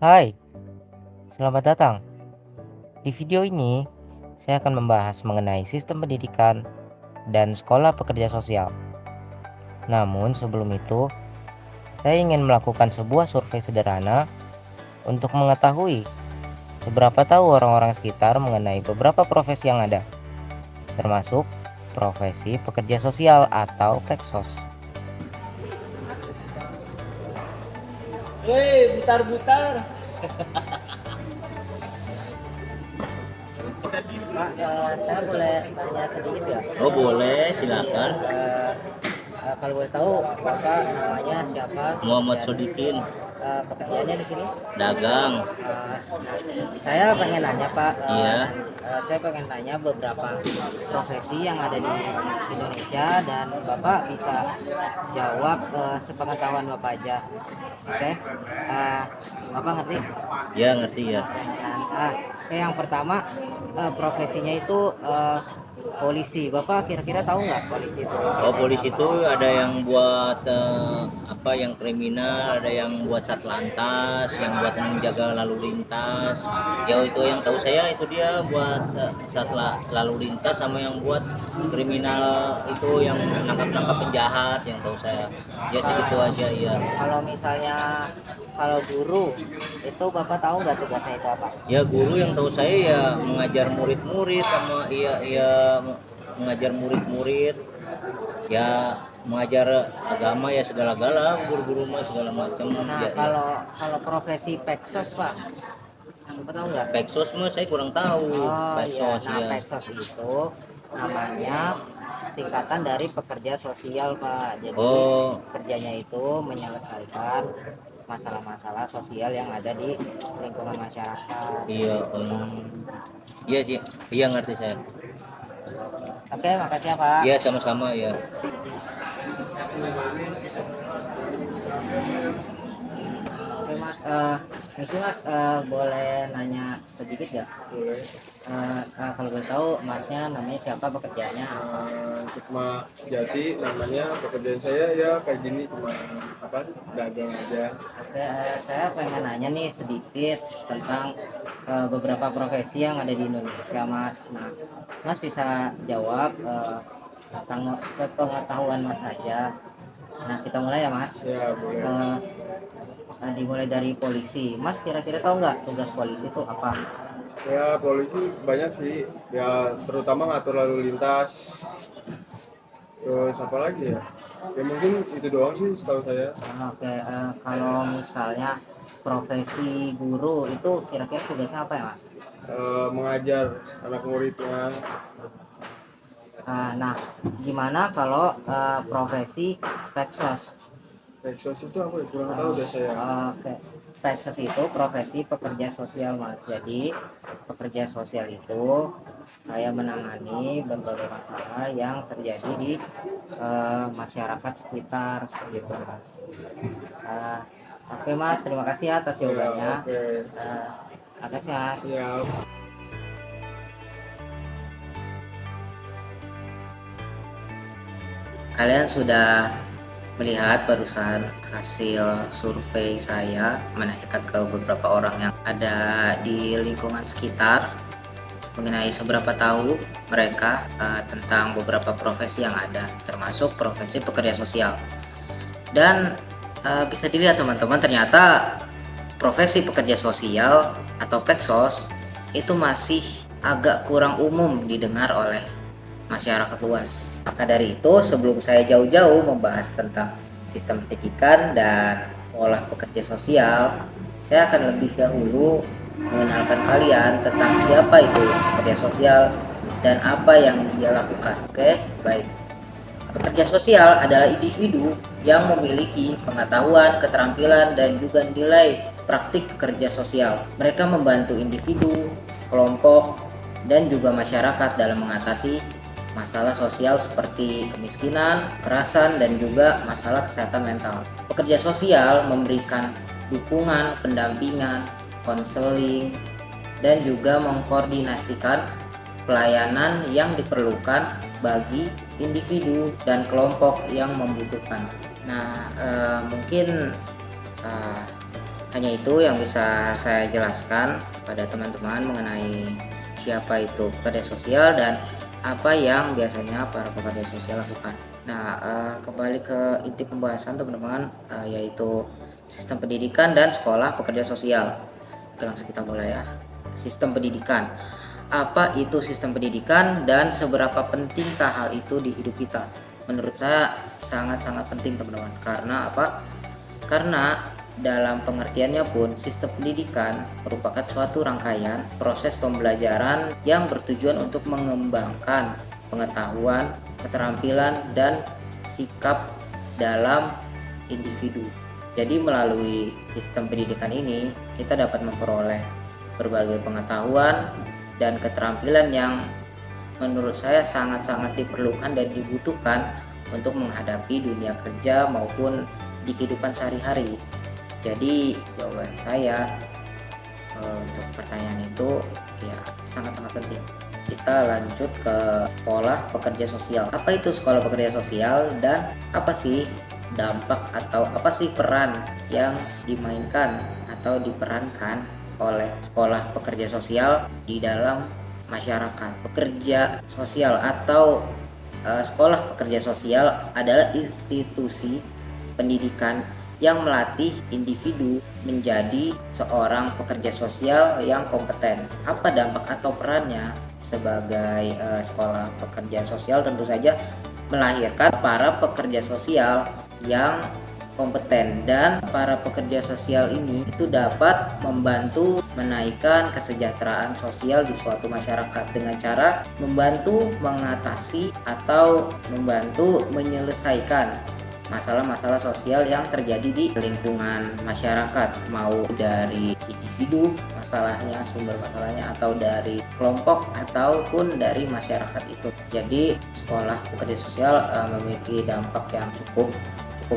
Hai, selamat datang. Di video ini, saya akan membahas mengenai sistem pendidikan dan sekolah pekerja sosial. Namun sebelum itu, saya ingin melakukan sebuah survei sederhana untuk mengetahui seberapa tahu orang-orang sekitar mengenai beberapa profesi yang ada, termasuk profesi pekerja sosial atau peksos. Woi, butar-butar. Pak, saya boleh tanya sedikit ya? Oh boleh, silakan. Kalau boleh tahu, Bapak namanya siapa? Muhammad Dan Sodikin, pekerjaannya di sini? dagang. Saya pengen nanya Pak, Iya. saya pengen tanya beberapa profesi yang ada di Indonesia dan Bapak bisa jawab sepengetahuan Bapak aja. Oke. Bapak ngerti? Ya ngerti ya. Oke, yang pertama profesinya itu polisi. Bapak kira-kira tahu nggak polisi itu Oh profesinya polisi apa? itu ada yang buat apa yang kriminal, ada yang buat satlantas, yang buat menjaga lalu lintas. Ya itu yang tahu saya itu dia buat lalu lintas sama yang buat kriminal itu yang nangkap-nangkap penjahat yang tahu saya. Ya segitu Ah, aja ya. kalau misalnya kalau guru itu Bapak tahu nggak tugasnya itu apa? Ya guru yang tahu saya ya mengajar murid-murid sama mengajar murid-murid ya mengajar agama ya segala-gala guru-guru mah segala macam Nah, ya, ya. kalau profesi peksos Pak, Bapak tahu nggak? Peksos mah saya kurang tahu. Oh iya, Peksos nah ya. peksos itu namanya tingkatan dari pekerja sosial Pak. Jadi Oh kerjanya itu menyelesaikan masalah-masalah sosial yang ada di lingkungan masyarakat. iya, iya sih, iya ngerti saya. Oke, makasih ya Pak. Iya sama-sama ya. Oke Mas, mungkin Mas boleh nanya sedikit nggak? Boleh. Kalau boleh tahu Masnya namanya siapa, pekerjaannya? Cuma jadi namanya pekerjaan saya ya kayak gini, cuma apa, dagang aja. Oke, saya pengen nanya nih sedikit tentang beberapa profesi yang ada di Indonesia, Mas. Nah, Mas bisa jawab tentang sepengetahuan Mas saja. Nah, kita mulai ya, Mas. Ya boleh. Dimulai dari polisi. Mas kira-kira tahu nggak tugas polisi itu apa? Ya polisi banyak sih, ya terutama ngatur lalu lintas. Terus apa lagi ya, ya mungkin itu doang sih setahu saya. Oke, kalau misalnya profesi guru itu kira-kira tugasnya apa ya, Mas? Mengajar anak muridnya. Nah, gimana kalau profesi peksos? Peksos itu apa ya, kurang tahu deh saya. Oke, peksos itu profesi pekerja sosial, Mas. Jadi pekerja sosial itu saya menangani berbagai masalah yang terjadi di masyarakat sekitar seperti itu, Mas. Uh, Oke, Mas, terima kasih atas Ya jawabannya. oke. Uh, Makasih, Mas. Ya. Kalian sudah melihat barusan hasil survei saya menanyakan ke beberapa orang yang ada di lingkungan sekitar mengenai seberapa tahu mereka tentang beberapa profesi yang ada, termasuk profesi pekerja sosial. Dan bisa dilihat teman-teman, ternyata profesi pekerja sosial atau peksos itu masih agak kurang umum didengar oleh masyarakat luas. Maka dari itu, sebelum saya jauh-jauh membahas tentang sistem pendidikan dan olah pekerja sosial, saya akan lebih dahulu mengenalkan kalian tentang siapa itu pekerja sosial dan apa yang dia lakukan. Oke, baik. Pekerja sosial adalah individu yang memiliki pengetahuan, keterampilan, dan juga nilai praktik pekerja sosial. Mereka membantu individu, kelompok, dan juga masyarakat dalam mengatasi masalah sosial seperti kemiskinan, kekerasan, dan juga masalah kesehatan mental. Pekerja sosial memberikan dukungan, pendampingan, konseling, dan juga mengkoordinasikan pelayanan yang diperlukan bagi individu dan kelompok yang membutuhkan. Nah, mungkin Hanya itu yang bisa saya jelaskan pada teman-teman mengenai siapa itu pekerja sosial dan apa yang biasanya para pekerja sosial lakukan. Nah, kembali ke inti pembahasan teman-teman, yaitu sistem pendidikan dan sekolah pekerja sosial. Oke, langsung kita mulai ya. Sistem pendidikan. Apa itu sistem pendidikan dan seberapa pentingkah hal itu di hidup kita? Menurut saya sangat-sangat penting teman-teman. Karena apa? Karena dalam pengertiannya pun sistem pendidikan merupakan suatu rangkaian proses pembelajaran yang bertujuan untuk mengembangkan pengetahuan, keterampilan, dan sikap dalam individu. Jadi melalui sistem pendidikan ini kita dapat memperoleh berbagai pengetahuan dan keterampilan yang menurut saya sangat-sangat diperlukan dan dibutuhkan untuk menghadapi dunia kerja maupun di kehidupan sehari-hari. Jadi jawaban saya untuk pertanyaan itu ya sangat-sangat penting. Kita lanjut ke sekolah pekerja sosial. Apa itu sekolah pekerja sosial dan apa sih dampak atau apa sih peran yang dimainkan atau diperankan oleh sekolah pekerja sosial di dalam masyarakat? Pekerja sosial atau sekolah pekerja sosial adalah institusi pendidikan yang melatih individu menjadi seorang pekerja sosial yang kompeten. Apa dampak atau perannya sebagai sekolah pekerja sosial? Tentu saja melahirkan para pekerja sosial yang kompeten, dan para pekerja sosial ini itu dapat membantu menaikkan kesejahteraan sosial di suatu masyarakat dengan cara membantu mengatasi atau membantu menyelesaikan masalah-masalah sosial yang terjadi di lingkungan masyarakat, mau dari individu masalahnya, sumber masalahnya, atau dari kelompok ataupun dari masyarakat itu. Jadi sekolah pekerja sosial memiliki dampak yang cukup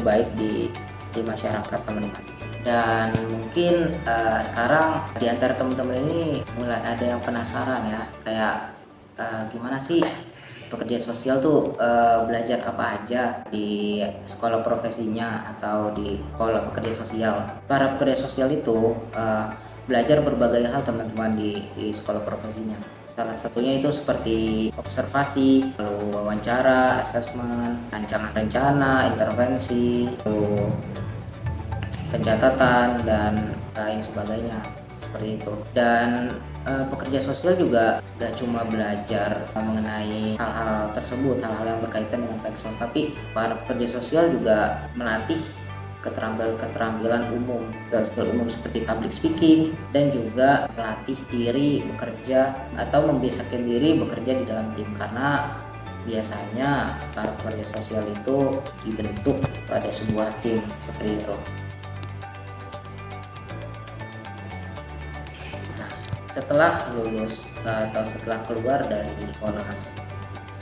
baik di masyarakat teman-teman. Dan mungkin sekarang di antara teman-teman ini mulai ada yang penasaran ya, kayak gimana sih pekerja sosial tuh belajar apa aja di sekolah profesinya atau di sekolah pekerja sosial. Para pekerja sosial itu belajar berbagai hal teman-teman di sekolah profesinya. Salah satunya itu seperti observasi, lalu wawancara, asesmen, rancangan rencana, intervensi, lalu pencatatan, dan lain sebagainya seperti itu. Dan pekerja sosial juga gak cuma belajar mengenai hal-hal tersebut, hal-hal yang berkaitan dengan peksos, tapi para pekerja sosial juga melatih keterampilan umum, skill umum seperti public speaking, dan juga melatih diri bekerja atau membiasakan diri bekerja di dalam tim, karena biasanya para pekerja sosial itu dibentuk pada sebuah tim seperti itu. Setelah lulus atau setelah keluar dari sekolah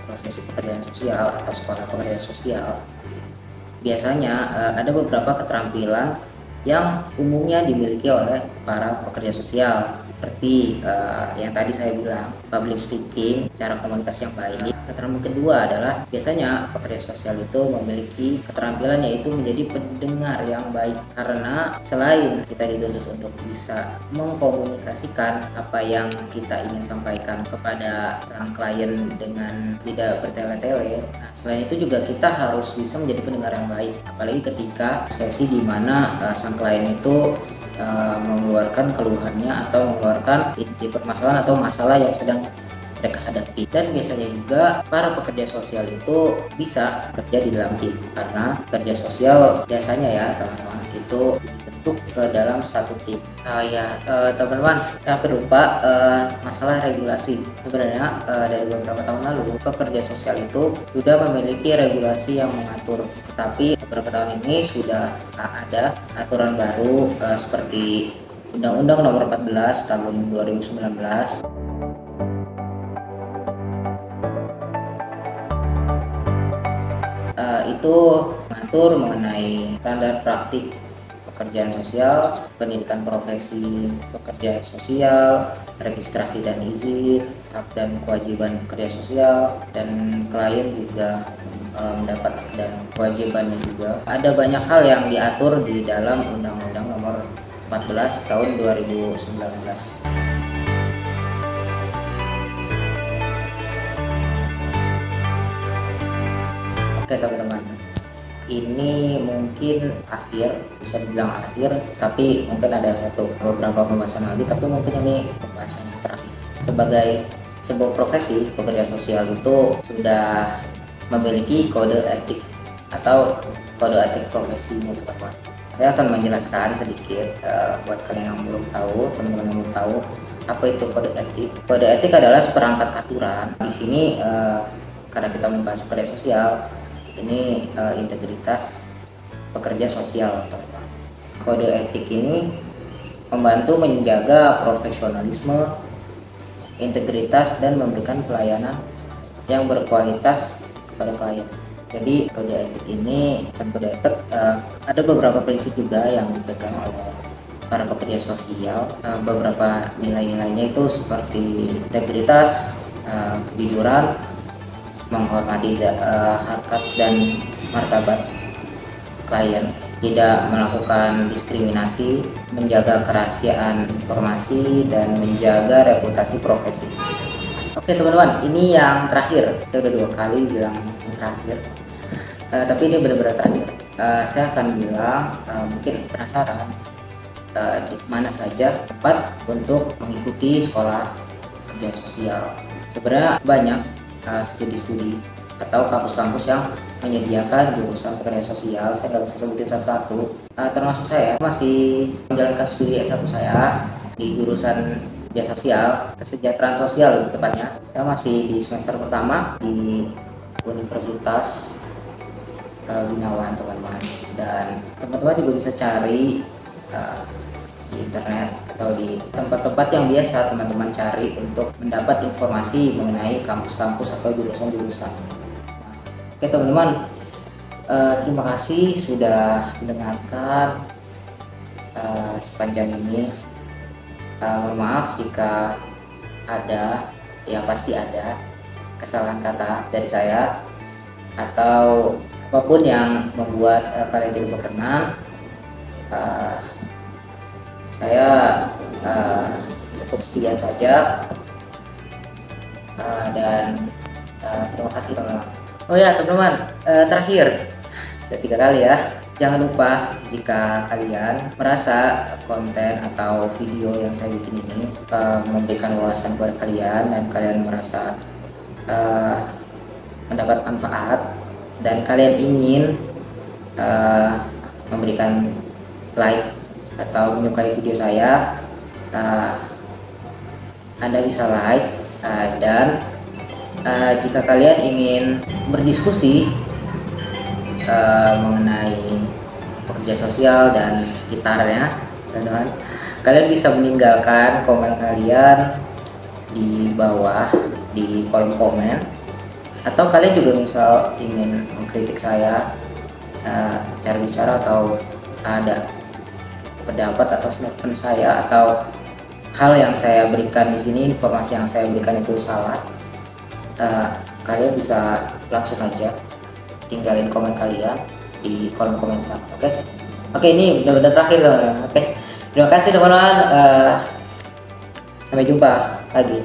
profesi pekerjaan sosial atau sekolah pekerjaan sosial, biasanya ada beberapa keterampilan yang umumnya dimiliki oleh para pekerja sosial, seperti yang tadi saya bilang, public speaking, cara komunikasi yang baik. Keterampilan kedua adalah biasanya pekerja sosial itu memiliki keterampilan yaitu menjadi pendengar yang baik, karena selain kita dituntut untuk bisa mengkomunikasikan apa yang kita ingin sampaikan kepada sang klien dengan tidak bertele-tele, nah, selain itu juga kita harus bisa menjadi pendengar yang baik, apalagi ketika sesi di mana sang klien itu mengeluarkan keluhannya atau mengeluarkan inti permasalahan atau masalah yang sedang mereka hadapi. Dan biasanya juga para pekerja sosial itu bisa kerja di dalam tim, karena kerja sosial biasanya ya teman-teman itu dibentuk ke dalam satu tim. Teman-teman, saya berupa masalah regulasi. Sebenarnya dari beberapa tahun lalu pekerja sosial itu sudah memiliki regulasi yang mengatur, tapi beberapa tahun ini sudah ada aturan baru seperti Undang-Undang Nomor 14 Tahun 2019 itu mengatur mengenai standar praktik pekerjaan sosial, pendidikan profesi pekerja sosial, registrasi dan izin, hak dan kewajiban pekerja sosial, dan klien juga mendapat hak dan kewajibannya juga. Ada banyak hal yang diatur di dalam Undang-Undang Nomor 14 tahun 2019. Oke teman-teman, ini mungkin akhir, bisa dibilang akhir, tapi mungkin ada beberapa pembahasan lagi, tapi mungkin ini pembahasannya terakhir. Sebagai sebuah profesi, pekerja sosial itu sudah memiliki kode etik atau kode etik profesinya teman-teman. Saya akan menjelaskan sedikit buat kalian yang belum tahu, teman-teman yang belum tahu apa itu kode etik. Kode etik adalah seperangkat aturan. Di sini karena kita membahas pekerja sosial, ini integritas pekerja sosial teman-teman. Kode etik ini membantu menjaga profesionalisme, integritas, dan memberikan pelayanan yang berkualitas kepada klien. Jadi kode etik ini dan kode etik ada beberapa prinsip juga yang dipegang oleh para pekerja sosial. Beberapa nilai-nilainya itu seperti integritas, kejujuran, menghormati harkat dan martabat klien, tidak melakukan diskriminasi, menjaga kerahasiaan informasi, dan menjaga reputasi profesi. Oke teman-teman, ini yang terakhir. Saya udah 2 kali bilang yang terakhir, tapi ini benar-benar terakhir. Saya akan bilang, mungkin penasaran di mana saja tempat untuk mengikuti sekolah kerja sosial. Sebenarnya banyak studi-studi atau kampus-kampus yang menyediakan jurusan pekerja sosial. Saya nggak bisa sebutin satu-satu. Termasuk saya masih menjalankan studi S1 saya di jurusan kerja sosial, kesejahteraan sosial lebih tepatnya. Saya masih di semester pertama di Universitas Binawan teman-teman, dan teman-teman juga bisa cari di internet atau di tempat-tempat yang biasa teman-teman cari untuk mendapat informasi mengenai kampus-kampus atau jurusan-jurusan. Oke teman-teman, terima kasih sudah mendengarkan sepanjang ini. Mohon maaf jika ada, ya pasti ada kesalahan kata dari saya atau apapun yang membuat kalian tidak berkenan. Saya cukup sekian saja, dan terima kasih teman-teman. Oh ya teman-teman, terakhir, udah 3 kali ya, jangan lupa jika kalian merasa konten atau video yang saya bikin ini memberikan wawasan kepada kalian dan kalian merasa mendapat manfaat dan kalian ingin memberikan like atau menyukai video saya, Anda bisa like, dan jika kalian ingin berdiskusi mengenai pekerja sosial dan sekitarnya, teman-teman, kalian bisa meninggalkan komen kalian di bawah di kolom komen, atau kalian juga misal ingin mengkritik saya cara bicara atau ada pendapat atau statement saya atau hal yang saya berikan di sini, informasi yang saya berikan itu salah, kalian bisa langsung aja tinggalin komen kalian di kolom komentar. Oke, ini benar-benar terakhir teman-teman. Terima kasih teman-teman, sampai jumpa lagi.